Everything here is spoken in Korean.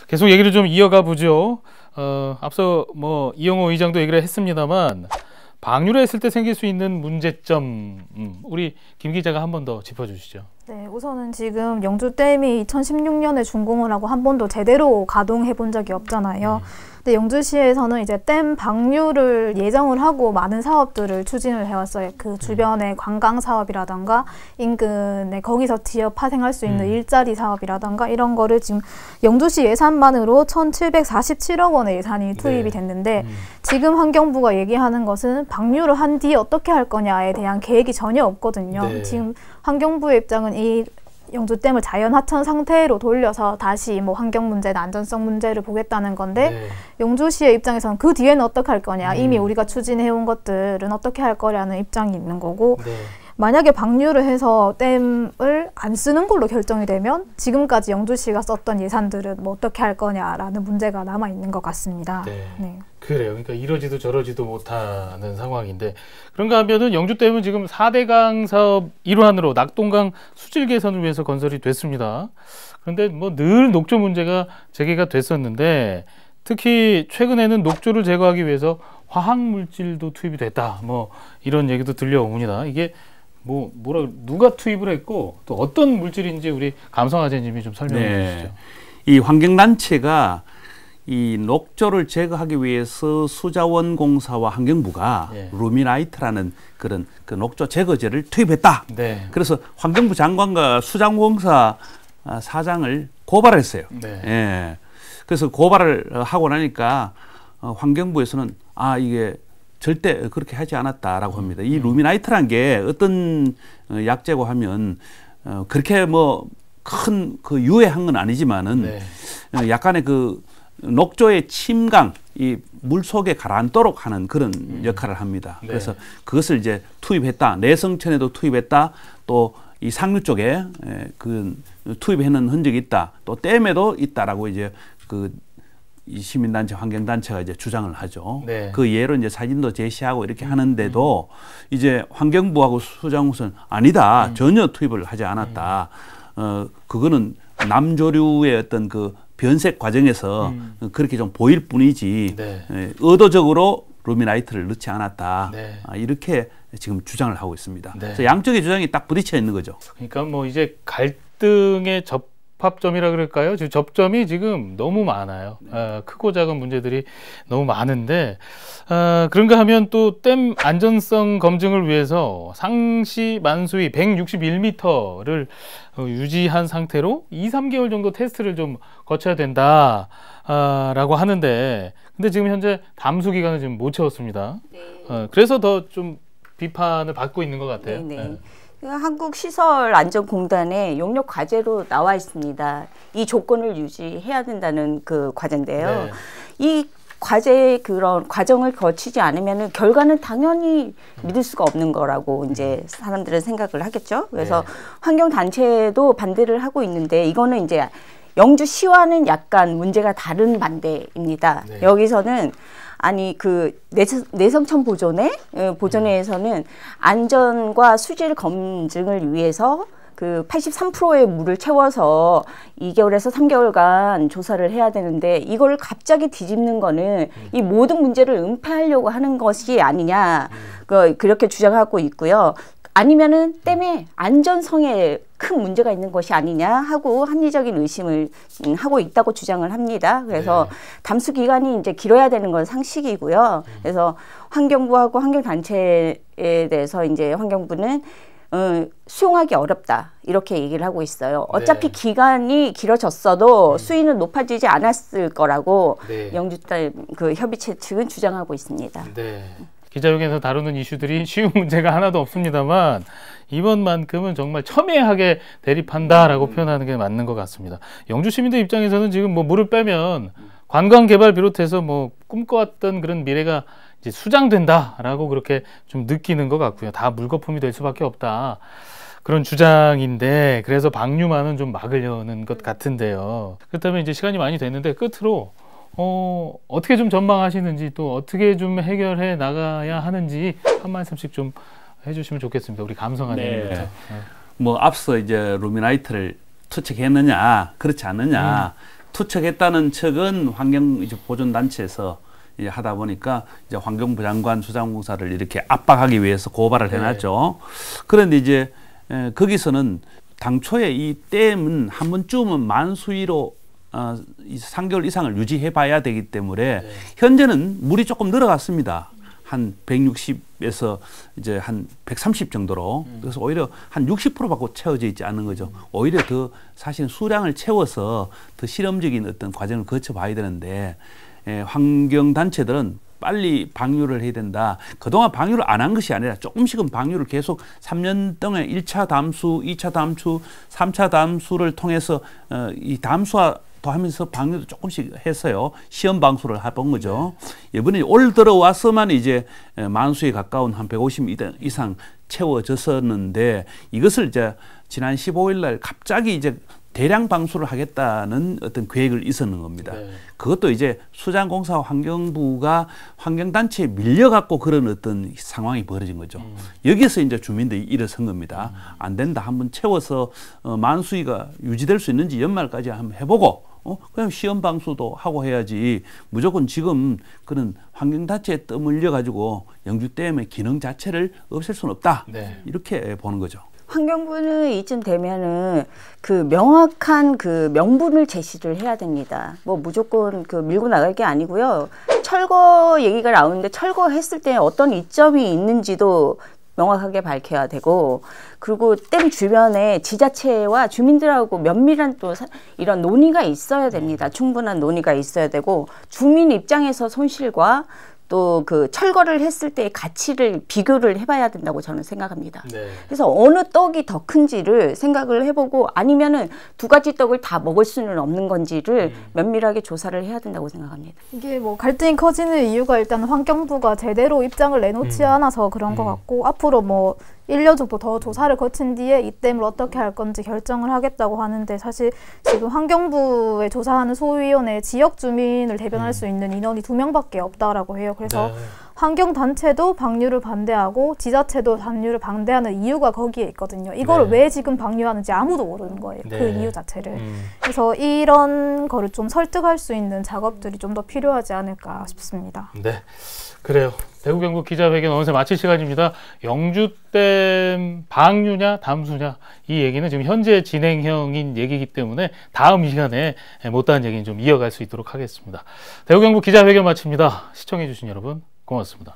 계속 얘기를 좀 이어가 보죠. 앞서 뭐 이영호 의장도 얘기를 했습니다만 방류를 했을 때 생길 수 있는 문제점, 우리 김 기자가 한 번 더 짚어주시죠. 네, 우선은 지금 영주댐이 2016년에 준공을 하고 한 번도 제대로 가동해 본 적이 없잖아요. 근데 영주시에서는 이제 댐 방류를 예정을 하고 많은 사업들을 추진을 해왔어요. 그 주변의 관광 사업이라던가 인근에 거기서 지역 파생할 수 있는 일자리 사업이라던가 이런 거를 지금 영주시 예산만으로 1,747억 원의 예산이 투입이 됐는데 지금 환경부가 얘기하는 것은 방류를 한 뒤에 어떻게 할 거냐에 대한 계획이 전혀 없거든요. 네. 지금 환경부의 입장은 이 영주댐을 자연 하천 상태로 돌려서 다시 뭐 환경 문제나 안전성 문제를 보겠다는 건데 영주시의 입장에서는 그 뒤에는 어떻게 할 거냐, 이미 우리가 추진해온 것들은 어떻게 할 거냐는 입장이 있는 거고 만약에 방류를 해서 댐을 안 쓰는 걸로 결정이 되면 지금까지 영주시가 썼던 예산들은 뭐 어떻게 할 거냐라는 문제가 남아 있는 것 같습니다. 네. 그래요. 그러니까 이러지도 저러지도 못하는 상황인데, 그런가 하면은 영주댐은 지금 4대강 사업 일환으로 낙동강 수질 개선을 위해서 건설이 됐습니다. 그런데 뭐 늘 녹조 문제가 제기가 됐었는데, 특히 최근에는 녹조를 제거하기 위해서 화학 물질도 투입이 됐다, 뭐 이런 얘기도 들려옵니다. 이게 누가 투입을 했고 또 어떤 물질인지 우리 감성아재님이 좀 설명해 주시죠. 이 환경단체가 이 녹조를 제거하기 위해서 수자원공사와 환경부가 루미나이트라는 그런 그 녹조 제거제를 투입했다. 그래서 환경부 장관과 수자원공사 사장을 고발했어요. 그래서 고발을 하고 나니까 환경부에서는 이게 절대 그렇게 하지 않았다라고 합니다. 이 루미나이트란 게 어떤 약재고 하면 그렇게 뭐 큰 그 유해한 건 아니지만은 약간의 그 녹조의 침강, 이 물 속에 가라앉도록 하는 그런 역할을 합니다. 그래서 그것을 이제 투입했다. 내성천에도 투입했다. 또 이 상류 쪽에 그 투입해놓은 흔적이 있다. 또 댐에도 있다라고 이제 이 시민단체, 환경단체가 이제 주장을 하죠. 그 예로 이제 사진도 제시하고 이렇게 하는데도 이제 환경부하고 수자원공사는 아니다. 전혀 투입을 하지 않았다. 그거는 남조류의 어떤 그 변색 과정에서 그렇게 좀 보일 뿐이지 의도적으로 루미나이트를 넣지 않았다. 이렇게 지금 주장을 하고 있습니다. 그래서 양쪽의 주장이 딱 부딪혀 있는 거죠. 그러니까 뭐 이제 갈등의 접합점이라 그럴까요? 지금 접점이 지금 너무 많아요. 크고 작은 문제들이 너무 많은데, 그런가 하면 또 댐 안전성 검증을 위해서 상시 만수위 161m를 유지한 상태로 2~3개월 정도 테스트를 좀 거쳐야 된다 라고 하는데, 근데 지금 현재 담수 기간을 지금 못 채웠습니다. 그래서 더 좀 비판을 받고 있는 것 같아요. 한국시설안전공단의 용역 과제로 나와 있습니다. 이 조건을 유지해야 된다는 그 과제인데요. 이 과제의 그런 과정을 거치지 않으면 결과는 당연히 믿을 수가 없는 거라고 이제 사람들은 생각을 하겠죠. 그래서 환경단체도 반대를 하고 있는데, 이거는 이제 영주시와는 약간 문제가 다른 반대입니다. 여기서는 그 내성천 보존회에서는 안전과 수질 검증을 위해서 그 83%의 물을 채워서 2개월에서 3개월간 조사를 해야 되는데, 이걸 갑자기 뒤집는 거는 이 모든 문제를 은폐하려고 하는 것이 아니냐, 그렇게 주장하고 있고요. 아니면은 댐의 안전성에 큰 문제가 있는 것이 아니냐 하고 합리적인 의심을 하고 있다고 주장을 합니다. 그래서 담수 기간이 이제 길어야 되는 건 상식이고요. 그래서 환경부하고 환경단체에 대해서 이제 환경부는 수용하기 어렵다, 이렇게 얘기를 하고 있어요. 어차피 기간이 길어졌어도 수위는 높아지지 않았을 거라고 영주댐 그 협의체 측은 주장하고 있습니다. 기자회견에서 다루는 이슈들이 쉬운 문제가 하나도 없습니다만 이번만큼은 정말 첨예하게 대립한다라고 표현하는 게 맞는 것 같습니다. 영주 시민들 입장에서는 지금 뭐 물을 빼면 관광 개발 비롯해서 뭐 꿈꿔왔던 그런 미래가 이제 수장된다라고 그렇게 좀 느끼는 것 같고요. 다 물거품이 될 수밖에 없다, 그런 주장인데, 그래서 방류만은 좀 막으려는 것 같은데요. 그렇다면 이제 시간이 많이 됐는데 끝으로 어떻게 좀 전망하시는지, 또 어떻게 좀 해결해 나가야 하는지 한 말씀씩 좀 해주시면 좋겠습니다. 우리 감성아님부터. 뭐 앞서 이제 루미나이트를 투척했느냐 그렇지 않느냐 투척했다는 척은 환경 이제 보존 단체에서 이제 하다 보니까 이제 환경부 장관 수자원공사를 이렇게 압박하기 위해서 고발을 해놨죠. 그런데 이제 거기서는 당초에 이 댐은 한 번쯤은 만수위로 3개월 이상을 유지해봐야 되기 때문에 현재는 물이 조금 늘어갔습니다. 한 160에서 이제 한 130 정도로. 그래서 오히려 한 60%밖에 채워져 있지 않는 거죠. 오히려 더 사실 수량을 채워서 더 실험적인 어떤 과정을 거쳐봐야 되는데 환경단체들은 빨리 방류를 해야 된다. 그동안 방류를 안 한 것이 아니라 조금씩은 방류를 계속 3년 동안 1차 담수, 2차 담수, 3차 담수를 통해서 이 담수화 또 하면서 방류도 조금씩 했어요. 시험 방수를 해본 거죠. 이번에 올 들어와서만 이제 만수에 가까운 한 150 이상 채워졌었는데 이것을 이제 지난 15일 날 갑자기 이제 대량 방수를 하겠다는 어떤 계획을 있었는 겁니다. 그것도 이제 수자원공사와 환경부가 환경단체에 밀려갖고 그런 어떤 상황이 벌어진 거죠. 여기서 이제 주민들이 일어선 겁니다. 안 된다. 한번 채워서 만수위가 유지될 수 있는지 연말까지 한번 해보고 그냥 시험 방수도 하고 해야지 무조건 지금 그런 환경단체에 떠밀려 가지고 영주댐의 기능 자체를 없앨 수는 없다. 이렇게 보는 거죠. 환경부는 이쯤 되면은 그 명확한 그 명분을 제시를 해야 됩니다. 뭐 무조건 그 밀고 나갈 게 아니고요. 철거 얘기가 나오는데 철거했을 때 어떤 이점이 있는지도 명확하게 밝혀야 되고, 그리고 댐 주변에 지자체와 주민들하고 면밀한 또 이런 논의가 있어야 됩니다. 충분한 논의가 있어야 되고, 주민 입장에서 손실과 또 그 철거를 했을 때의 가치를 비교를 해봐야 된다고 저는 생각합니다. 그래서 어느 떡이 더 큰지를 생각을 해보고, 아니면은 두 가지 떡을 다 먹을 수는 없는 건지를 면밀하게 조사를 해야 된다고 생각합니다. 이게 뭐 갈등이 커지는 이유가 일단 환경부가 제대로 입장을 내놓지 않아서 그런 것 같고, 앞으로 뭐 1년 정도 더 조사를 거친 뒤에 이 댐을 어떻게 할 건지 결정을 하겠다고 하는데, 사실 지금 환경부에 조사하는 소위원회 지역 주민을 대변할 수 있는 인원이 2명밖에 없다라고 해요. 그래서 환경단체도 방류를 반대하고 지자체도 방류를 반대하는 이유가 거기에 있거든요. 이걸 왜 지금 방류하는지 아무도 모르는 거예요. 그 이유 자체를. 그래서 이런 거를 좀 설득할 수 있는 작업들이 좀 더 필요하지 않을까 싶습니다. 네, 그래요. 대구 경북 기자회견 어느새 마칠 시간입니다. 영주댐 방류냐 담수냐 이 얘기는 지금 현재 진행형인 얘기이기 때문에 다음 시간에 못다한 얘기는 좀 이어갈 수 있도록 하겠습니다. 대구 경북 기자회견 마칩니다. 시청해 주신 여러분 고맙습니다.